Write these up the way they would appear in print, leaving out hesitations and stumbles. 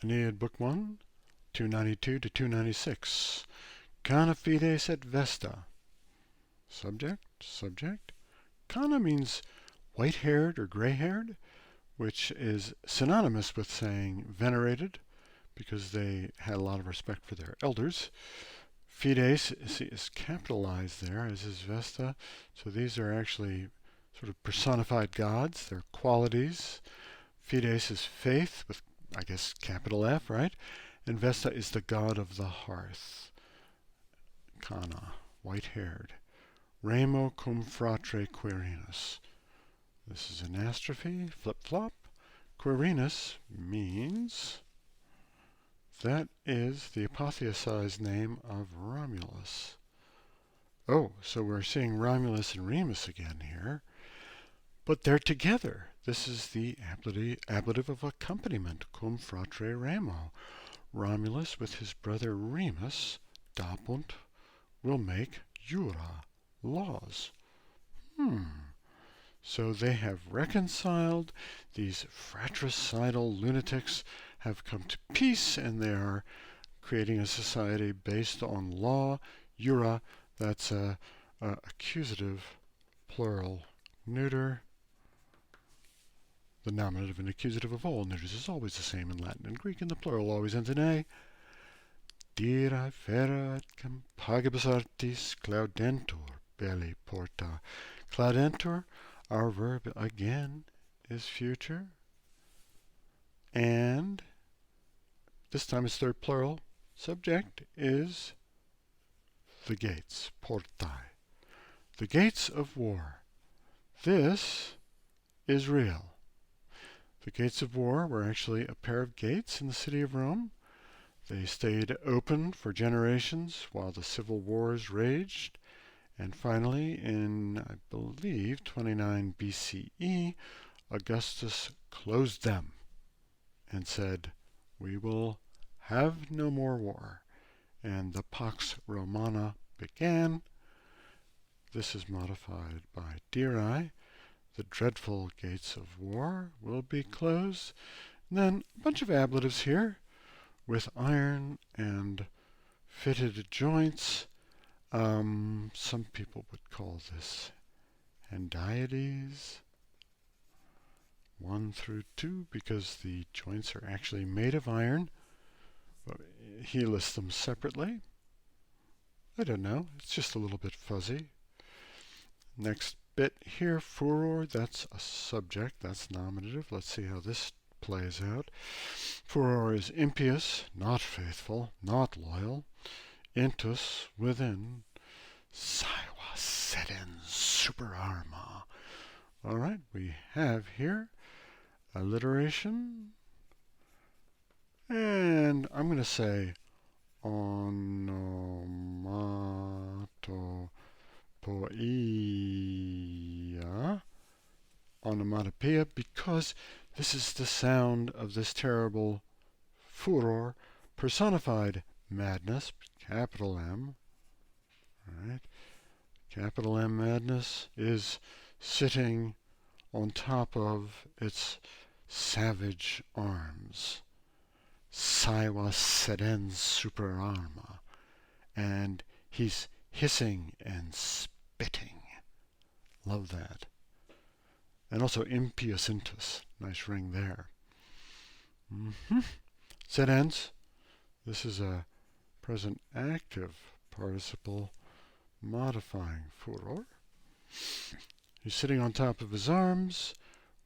Aeneid, Book 1, 292 to 296. Cana fides et vesta. Subject. Cana means white-haired or gray-haired, which is synonymous with saying venerated, because they had a lot of respect for their elders. Fides is capitalized there, as is Vesta. So these are actually sort of personified gods. They're qualities. Fides is faith, with, I guess, capital F, right? And Vesta is the god of the hearth. Cana, white-haired. Remo cum fratre Quirinus. This is an astrophe, flip-flop. Quirinus means that is the apotheosized name of Romulus. Oh, so we're seeing Romulus and Remus again here. But they're together. This is the ablative of accompaniment, cum fratre Remo. Romulus with his brother Remus, dapunt, will make jura, laws. So they have reconciled. These fratricidal lunatics have come to peace, and they are creating a society based on law. Jura, that's a accusative, plural, neuter. The nominative and accusative of all neuters is always the same in Latin and Greek, and the plural always ends in a. Dira ferat compagibus artis claudentur belli porta. Claudentur, our verb again, is future. And this time it's third plural. Subject is the gates, portae. The gates of war. This is real. The gates of war were actually a pair of gates in the city of Rome. They stayed open for generations while the civil wars raged. And finally, in, I believe, 29 BCE, Augustus closed them and said, we will have no more war. And the Pax Romana began. This is modified by Diri. The dreadful gates of war will be closed. And then a bunch of ablatives here with iron and fitted joints. Some people would call this hendiades 1 through 2 because the joints are actually made of iron. He lists them separately. I don't know. It's just a little bit fuzzy. Next bit here, furor, that's a subject, that's nominative. Let's see how this plays out. Furor is impious, not faithful, not loyal. Intus, within. Saiva seden super arma. All right, we have here alliteration. And I'm going to say onomatopoeia, because this is the sound of this terrible furor, personified madness, capital M. Right? Capital M madness is sitting on top of its savage arms. Saiva sedens super arma. And he's hissing and spitting. Love that. And also impius intus. Nice ring there. Sedens. This is a present active participle modifying furor. He's sitting on top of his arms.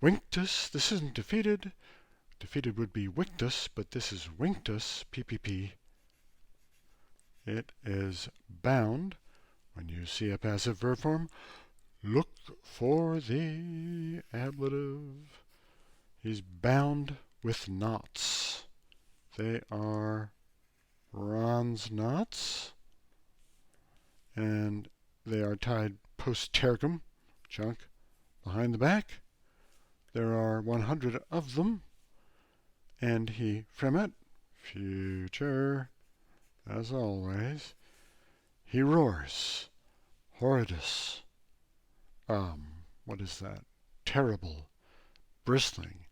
Vinctus. This isn't defeated. Defeated would be victus, but this is vinctus, PPP. It is bound. When you see a passive verb form, look for the ablative. He's bound with knots. They are Ron's knots, and they are tied post tergum, chunk, behind the back. There are 100 of them, and he fremet, future, as always. He roars, horridus. What is that? Terrible, bristling,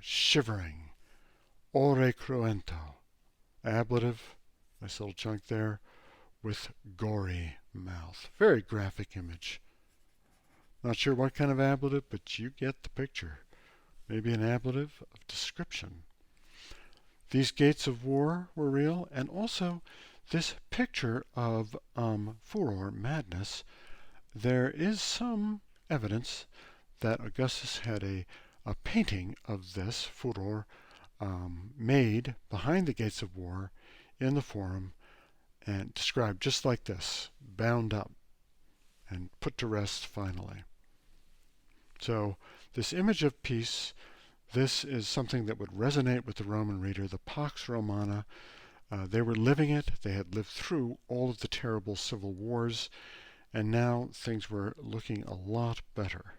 shivering, ore cruento, ablative, nice little chunk there, with gory mouth. Very graphic image. Not sure what kind of ablative, but you get the picture. Maybe an ablative of description. These gates of war were real, and also this picture of furor, madness. There is some evidence that Augustus had a painting of this furor made behind the gates of war in the Forum and described just like this, bound up and put to rest finally. So this image of peace, this is something that would resonate with the Roman reader, the Pax Romana. They were living it. They had lived through all of the terrible civil wars, and now things were looking a lot better.